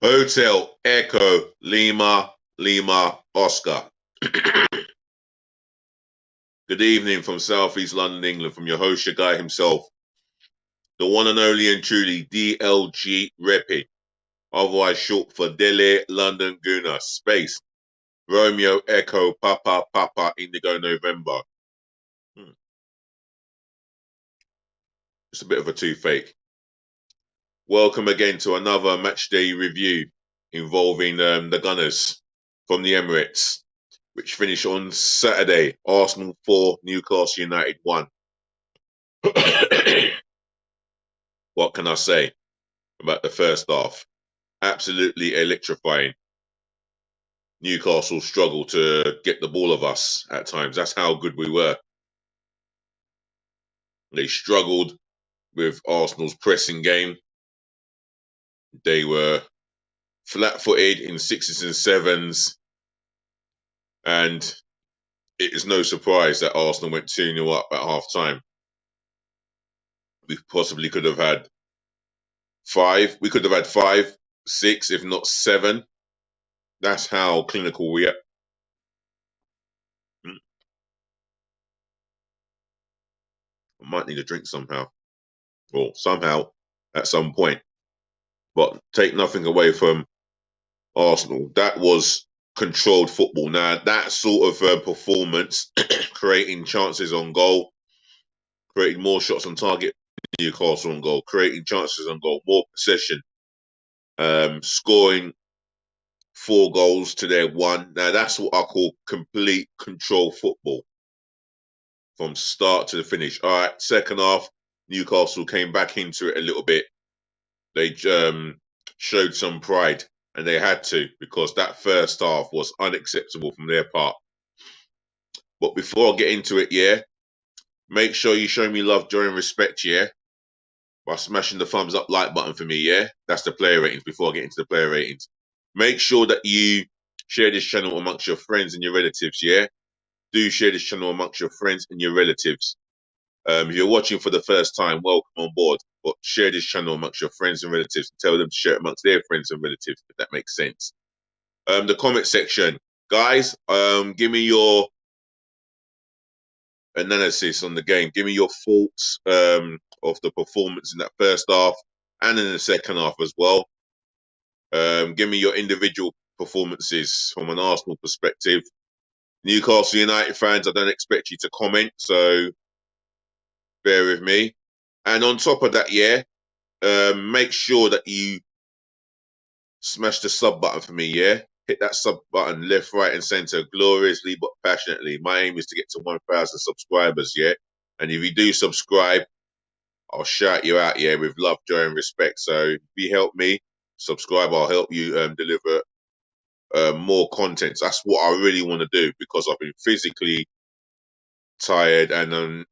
Hotel Echo Lima Lima Oscar. Good evening from Southeast London, England, from your host, your guy himself, the one and only and truly DLG Repping, otherwise short for Dele London Guna, space Romeo Echo Papa Papa Indigo November. It's a bit of a toothache. Welcome again to another matchday review involving the Gunners from the Emirates, which finished on Saturday. Arsenal 4, Newcastle United 1. What can I say about the first half? Absolutely electrifying. Newcastle struggled to get the ball of us at times. That's how good we were. They struggled with Arsenal's pressing game. They were flat-footed in sixes and sevens. And it is no surprise that Arsenal went 2-0 up at half-time. We possibly could have had 5. We could have had 5, 6, if not 7. That's how clinical we are. I might need a drink somehow. Or somehow, at some point. But take nothing away from Arsenal. That was controlled football. Now, that sort of performance, creating chances on goal, creating more shots on target, Newcastle on goal, creating chances on goal, more possession, scoring 4 goals to their 1. Now, that's what I call complete control football from start to the finish. All right, second half, Newcastle came back into it a little bit. They showed some pride, and they had to, because that first half was unacceptable from their part. But before I get into it, yeah, make sure you show me love, joy, and respect, yeah, by smashing the thumbs up like button for me, yeah? That's the player ratings before I get into the player ratings. Make sure that you share this channel amongst your friends and your relatives, yeah? Do share this channel amongst your friends and your relatives. If you're watching for the first time, welcome on board. But share this channel amongst your friends and relatives and tell them to share it amongst their friends and relatives, if that makes sense. The comment section. Guys, give me your analysis on the game. Give me your thoughts of the performance in that first half and in the second half as well. Give me your individual performances from an Arsenal perspective. Newcastle United fans, I don't expect you to comment, so bear with me. And on top of that, yeah, make sure that you smash the sub button for me, yeah? Hit that sub button left, right, and center gloriously but passionately. My aim is to get to 1,000 subscribers, yeah? And if you do subscribe, I'll shout you out, yeah, with love, joy, and respect. So if you help me subscribe, I'll help you deliver more content. That's what I really want to do, because I've been physically tired and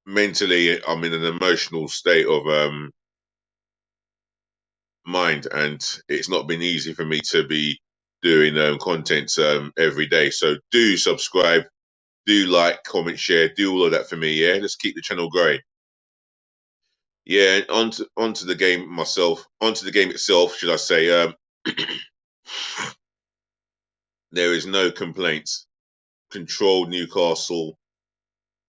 mentally I'm in an emotional state of mind, and it's not been easy for me to be doing content every day. So do subscribe, do like, comment, share, do all of that for me, yeah? Let's keep the channel growing. Yeah, and onto the game myself, onto the game itself, should I say. There is no complaints. Controlled Newcastle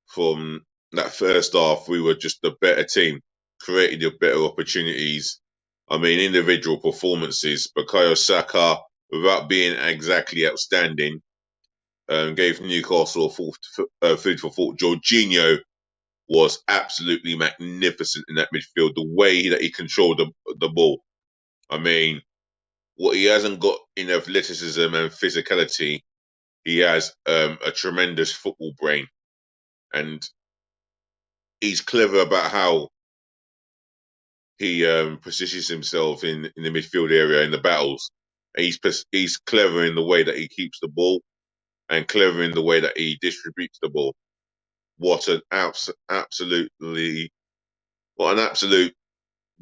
from that first half. We were just a better team, created better opportunities. I mean, individual performances. Bukayo Saka, without being exactly outstanding, gave Newcastle a food for thought. Jorginho was absolutely magnificent in that midfield. The way that he controlled the ball. I mean, what he hasn't got in athleticism and physicality, he has a tremendous football brain. And he's clever about how he positions himself in the midfield area in the battles. He's clever in the way that he keeps the ball and clever in the way that he distributes the ball. What an absolute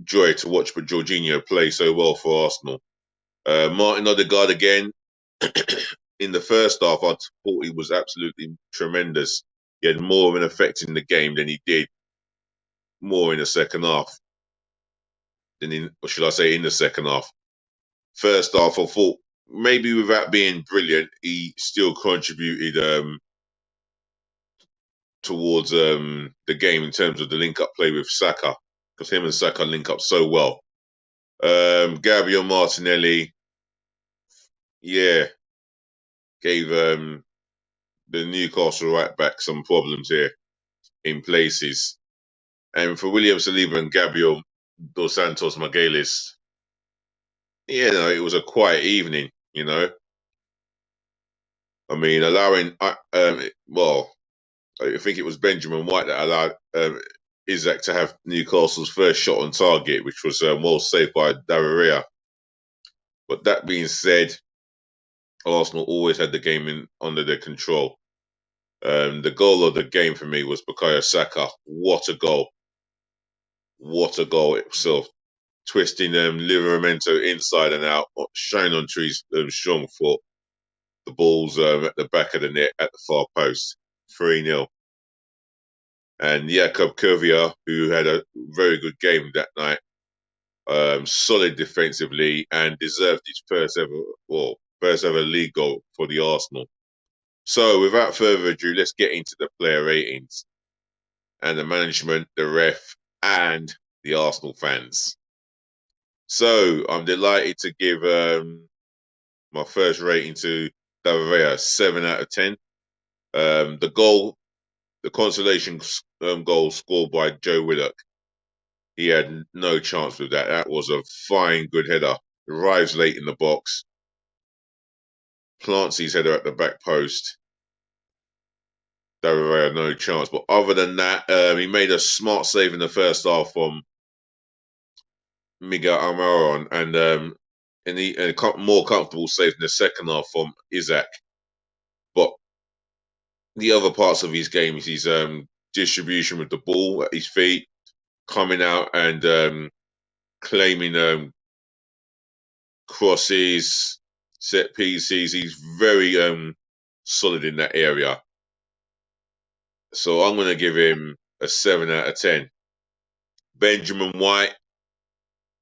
joy to watch but Jorginho play so well for Arsenal. Martin Odegaard again. In the first half, I thought he was absolutely tremendous. He had more of an effect in the game than he did more in the second half. Or should I say in the second half. First half, I thought maybe without being brilliant, he still contributed towards the game in terms of the link-up play with Saka, because him and Saka link up so well. Gabriel Martinelli, yeah, gave the Newcastle right back some problems here in places. And for William Saliba and Gabriel dos Santos Magalhaes, yeah, no, it was a quiet evening, you know. I mean, allowing, well, I think it was Benjamin White that allowed Isaac to have Newcastle's first shot on target, which was well saved by Daria. But that being said, Arsenal always had the game under their control. The goal of the game for me was Bukayo Saka. What a goal! What a goal itself. Twisting Livramento inside and out, shine on trees, strong foot. The ball's at the back of the net at the far post. 3-0. And Jakub Kurvia, who had a very good game that night, solid defensively and deserved his first ever league goal for the Arsenal. So without further ado, let's get into the player ratings and the management, the ref, and the Arsenal fans. So I'm delighted to give my first rating to David 7 out of 10. The consolation goal scored by Joe Willock, he had no chance with that. That was a fine, good header. Arrives late in the box, plants his header at the back post. David had no chance. But other than that, he made a smart save in the first half from Miguel Almiron, and a more comfortable save in the second half from Isaac. But the other parts of his game is his distribution with the ball at his feet, coming out and claiming crosses, set pieces. He's very solid in that area. So I'm going to give him a 7 out of 10. Benjamin White,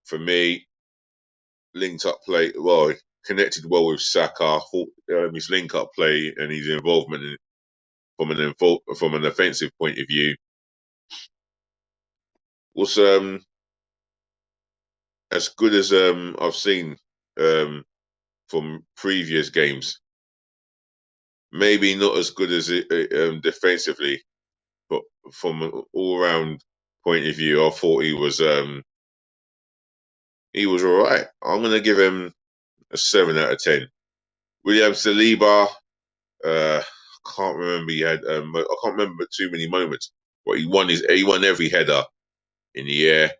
for me, linked up play, well, connected well with Saka. His link up play and his involvement from an offensive point of view was as good as I've seen from previous games. Maybe not as good as it defensively, but from an all-round point of view, I thought he was all right. I'm going to give him a 7 out of 10. William Saliba, can't remember. I can't remember too many moments, but he won every header in the air.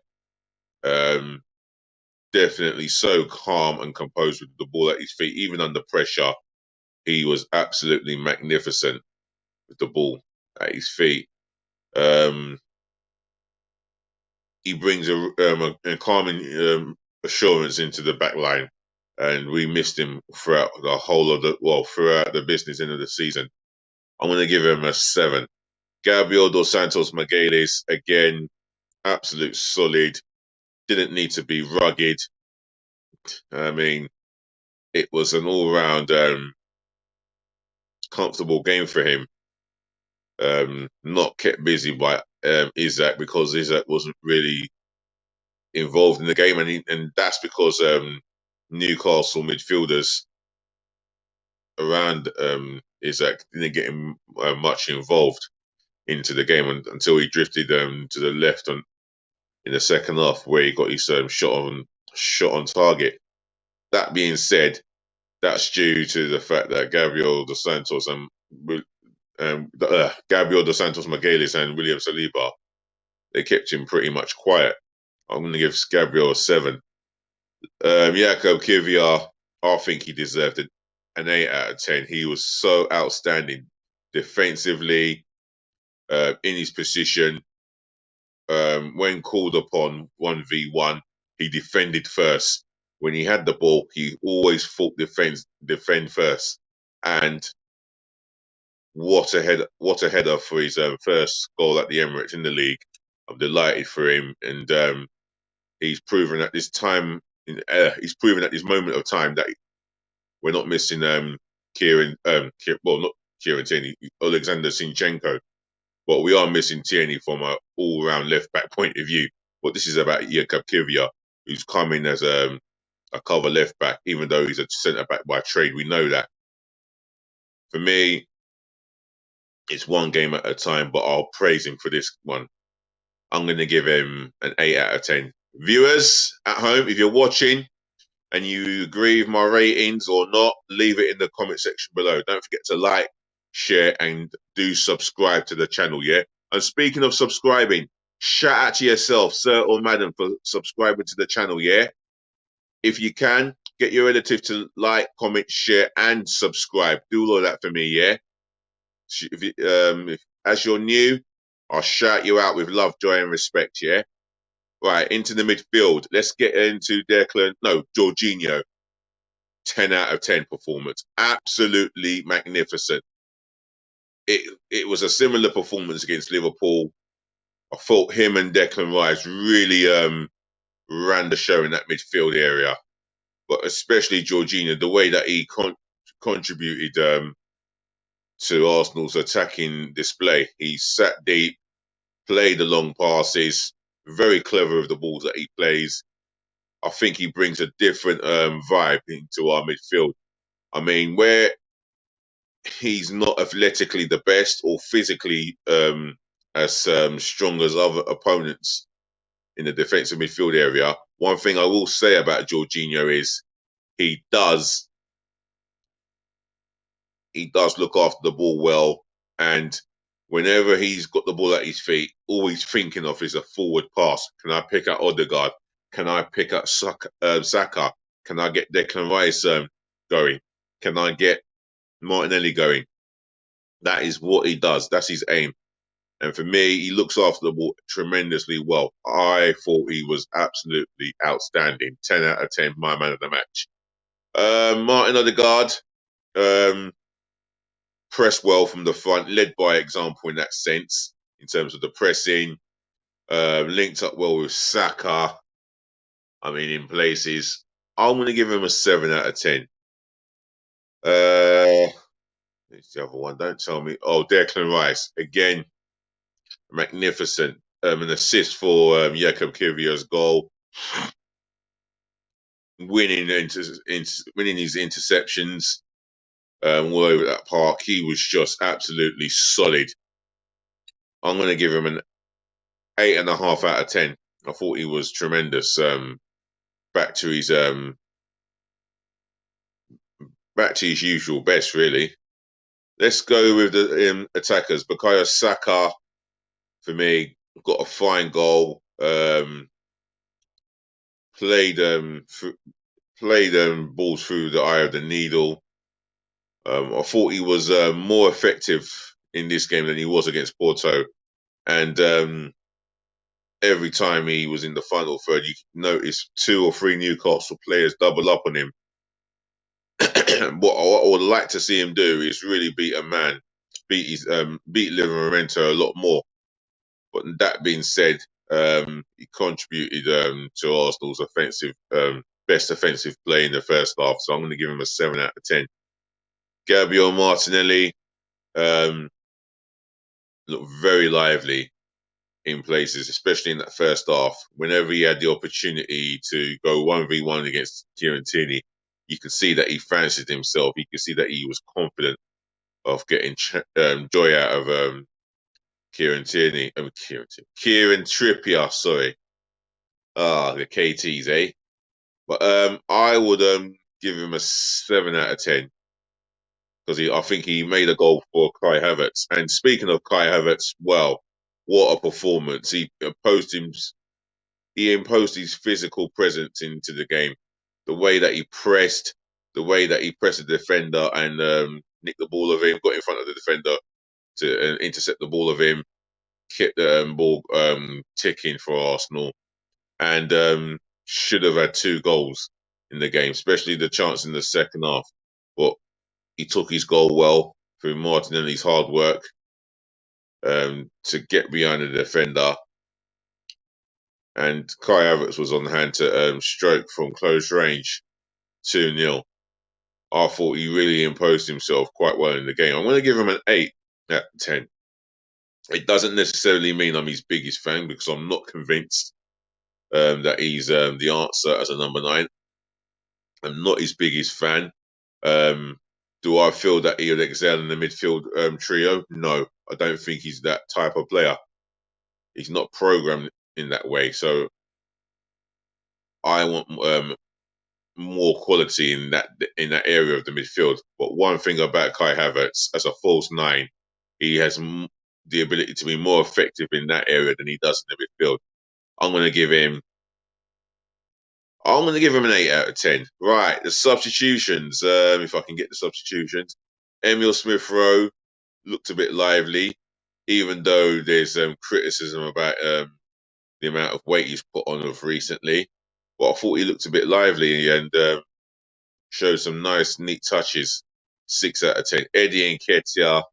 Definitely so calm and composed with the ball at his feet, even under pressure. He was absolutely magnificent with the ball at his feet. He brings a calming assurance into the back line, and we missed him throughout the business end of the season. I'm going to give him a 7. Gabriel dos Santos Magalhaes, again, absolute solid. Didn't need to be rugged. I mean, it was an all-round comfortable game for him. Not kept busy by Isaac, because Isaac wasn't really involved in the game, and that's because Newcastle midfielders around Isaac didn't get him much involved into the game until he drifted to the left in the second half, where he got his shot on target. That being said, that's due to the fact that Gabriel dos Santos Magalhaes and William Saliba, they kept him pretty much quiet. I'm going to give Gabriel a 7. Jakub Kurvia, I think he deserved an 8 out of 10. He was so outstanding defensively, in his position. When called upon 1v1, he defended first. When he had the ball, he always fought defend first. And what a header for his first goal at the Emirates in the league. I'm delighted for him, and he's proven at this time He's proven at this moment of time that we're not missing Kieran, well, not Kieran Tierney, Alexander Zinchenko, but we are missing Tierney from an all-round left-back point of view. But this is about Jakub Kivior, who's coming as a cover left-back, even though he's a centre-back by trade. We know that. For me, it's one game at a time, but I'll praise him for this one. I'm going to give him an 8 out of 10. Viewers at home, if you're watching and you agree with my ratings or not, leave it in the comment section below. Don't forget to like, share, and do subscribe to the channel, yeah? And speaking of subscribing, shout out to yourself, sir or madam, for subscribing to the channel, yeah? If you can, get your relative to like, comment, share, and subscribe. Do all of that for me, yeah? As you're new, I'll shout you out with love, joy, and respect, yeah? Right, into the midfield. Let's get into Jorginho. 10 out of 10 performance. Absolutely magnificent. It was a similar performance against Liverpool. I thought him and Declan Rice really ran the show in that midfield area. But especially Jorginho, the way that he contributed to Arsenal's attacking display. He sat deep, played the long passes, very clever with the balls that he plays. I think he brings a different vibe into our midfield. I mean, where he's not athletically the best or physically as strong as other opponents in the defensive midfield area, one thing I will say about Jorginho is he does look after the ball well, and whenever he's got the ball at his feet, all he's thinking of is a forward pass. Can I pick up Odegaard? Can I pick up Saka? Can I get Declan Rice going? Can I get Martinelli going? That is what he does. That's his aim. And for me, he looks after the ball tremendously well. I thought he was absolutely outstanding. 10 out of 10, my man of the match. Martin Odegaard, pressed well from the front, led by example in that sense, in terms of the pressing. Linked up well with Saka. I mean, in places. I'm going to give him a 7 out of 10. It's the other one. Don't tell me. Oh, Declan Rice. Again, magnificent. An assist for Jakub Kivior's goal. Winning his interceptions all over that park. He was just absolutely solid. I'm going to give him an 8.5 out of 10. I thought he was tremendous. Back to his usual best, really. Let's go with the attackers. Bukayo Saka, for me, got a fine goal. Played balls through the eye of the needle. I thought he was more effective in this game than he was against Porto. And every time he was in the final third, you notice 2 or 3 Newcastle players double up on him. What I would like to see him do is really beat a man, beat Livramento a lot more. But that being said, he contributed to Arsenal's best offensive play in the first half. So I'm going to give him a 7 out of 10. Gabriel Martinelli looked very lively in places, especially in that first half. Whenever he had the opportunity to go 1v1 against Kieran Tierney, you could see that he fancied himself. You could see that he was confident of getting joy out of Kieran Trippier, sorry. The KTs, eh? But I would give him a 7 out of 10 because I think he made a goal for Kai Havertz. And speaking of Kai Havertz, well, what a performance! He imposed his physical presence into the game. The way that he pressed the defender and nicked the ball of him, got in front of the defender to intercept the ball of him, kept the ball ticking for Arsenal, and should have had 2 goals in the game, especially the chance in the second half. But he took his goal well through Martinelli's hard work to get behind the defender. and Kai Havertz was on hand to stroke from close range 2-0. I thought he really imposed himself quite well in the game. I'm going to give him an 8 out of 10. It doesn't necessarily mean I'm his biggest fan because I'm not convinced that he's the answer as a number 9. I'm not his biggest fan. Do I feel that he'll excel in the midfield trio? No, I don't think he's that type of player. He's not programmed in that way. So I want more quality in that area of the midfield. But one thing about Kai Havertz as a false 9, he has the ability to be more effective in that area than he does in the midfield. I'm going to give him an 8 out of 10. Right, the substitutions. If I can get the substitutions, Emil Smith Rowe looked a bit lively, even though there's criticism about the amount of weight he's put on of recently. But I thought he looked a bit lively and showed some nice, neat touches. 6 out of 10. Eddie Nketiah,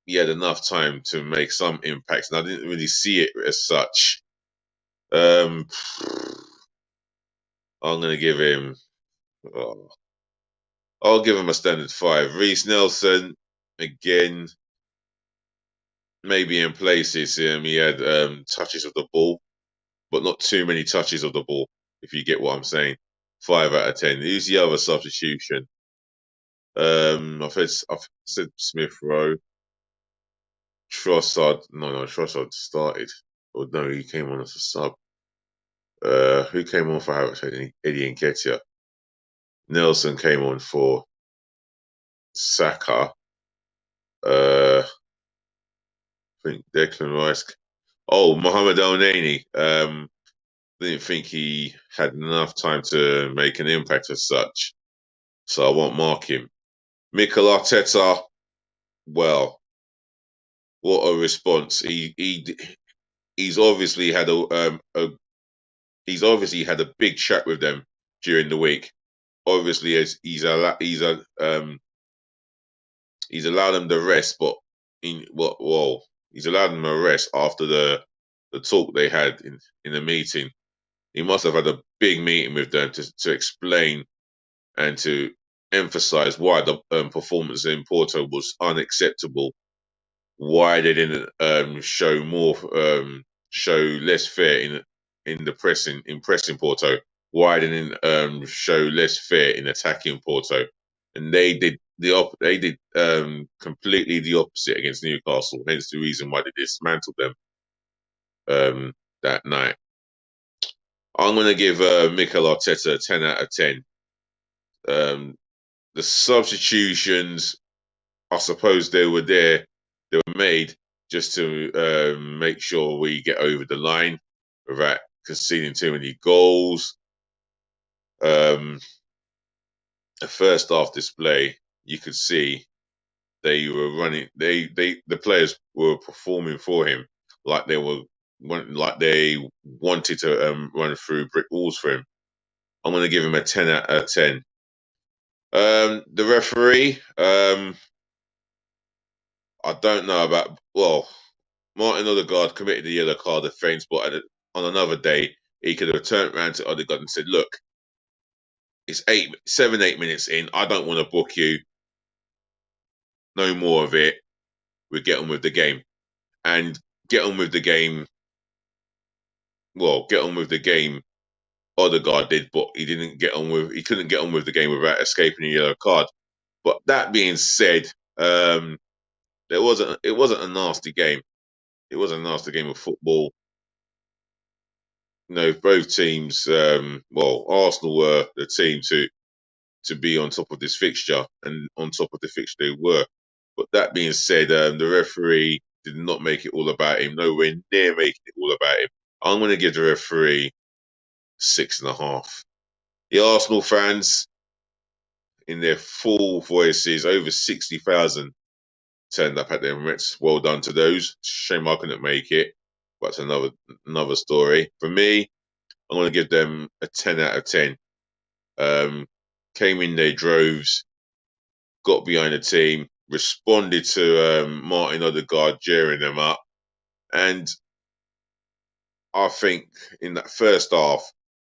he had enough time to make some impacts, and I didn't really see it as such. I'm going to give him. I'll give him a standard 5. Reece Nelson, again, maybe in places he had touches of the ball, but not too many touches of the ball, if you get what I'm saying. 5 out of 10. Who's the other substitution? I've said Smith Rowe. Trossard. No, Trossard started. Or no, he came on as a sub. Who came on for Havertz? Eddie Nketiah. Nelson came on for Saka. I think Declan Rice. Oh, Mohamed El Neni. Didn't think he had enough time to make an impact as such, so I won't mark him. Mikel Arteta. Well, what a response! He's obviously had a big chat with them during the week. Obviously, as he's allowed them the rest, but he's allowed them a rest after the talk they had in the meeting. He must have had a big meeting with them to explain and to emphasize why the performance in Porto was unacceptable. Why they didn't show less fear in pressing Porto. Why they didn't show less fear in attacking Porto, and they did completely the opposite against Newcastle. Hence the reason why they dismantled them that night. I'm going to give Mikel Arteta a 10 out of 10. The substitutions, I suppose they were made just to make sure we get over the line without conceding too many goals. The first half display, you could see they were running. The players were performing for him like they wanted to run through brick walls for him. I'm going to give him a 10 out of 10. The referee, I don't know about. Well, Martin Odegaard committed a yellow card offence, but on another day he could have turned around to Odegaard and said, "Look, it's 8 minutes in. I don't want to book you. No more of it. We get on with the game." And get on with the game. Well, get on with the game. Odegaard did, but he couldn't get on with the game without escaping a yellow card. But that being said, it wasn't a nasty game. It was a nasty game of football. Both teams. Arsenal were the team to be on top of this fixture, and on top of the fixture they were. But that being said, the referee did not make it all about him. Nowhere near making it all about him. I'm going to give the referee 6.5. The Arsenal fans, in their full voices, over 60,000 turned up at the Emirates. Well done to those. Shame I couldn't make it, but it's another story. For me, I'm going to give them a 10 out of 10. Came in their droves, got behind the team, responded to Martin Odegaard jeering them up, and I think in that first half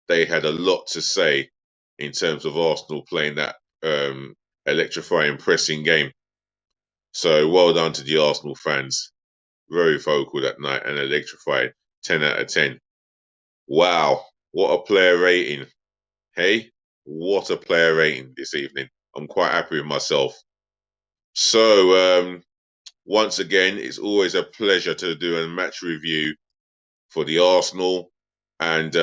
they had a lot to say in terms of Arsenal playing that electrifying pressing game. So well done to the Arsenal fans. Very vocal that night and electrified. 10 out of 10. Wow, what a player rating. Hey, what a player rating this evening. I'm quite happy with myself. So, once again, it's always a pleasure to do a match review for the Arsenal. And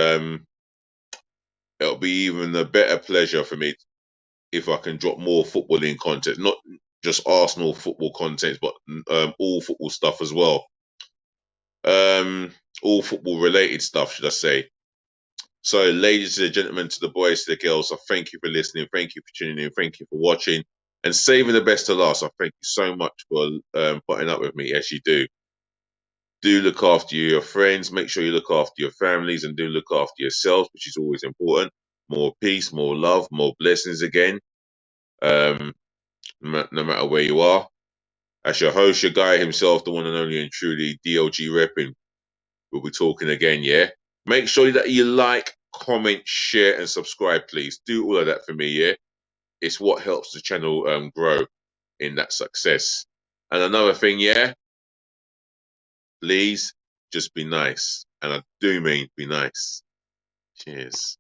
it'll be even a better pleasure for me if I can drop more footballing content, not just Arsenal football content, but all football stuff as well. All football related stuff, should I say. So, ladies and gentlemen, to the boys, to the girls, I thank you for listening. Thank you for tuning in. Thank you for watching. And saving the best to last, I thank you so much for putting up with me as you do. Do look after your friends. Make sure you look after your families and do look after yourselves, which is always important. More peace, more love, more blessings again, no matter where you are. As your host, your guy himself, the one and only and truly DLG Repping, we'll be talking again, yeah? Make sure that you like, comment, share, and subscribe, please. Do all of that for me, yeah? It's what helps the channel grow in that success. And another thing, yeah? Please just be nice. And I do mean be nice. Cheers.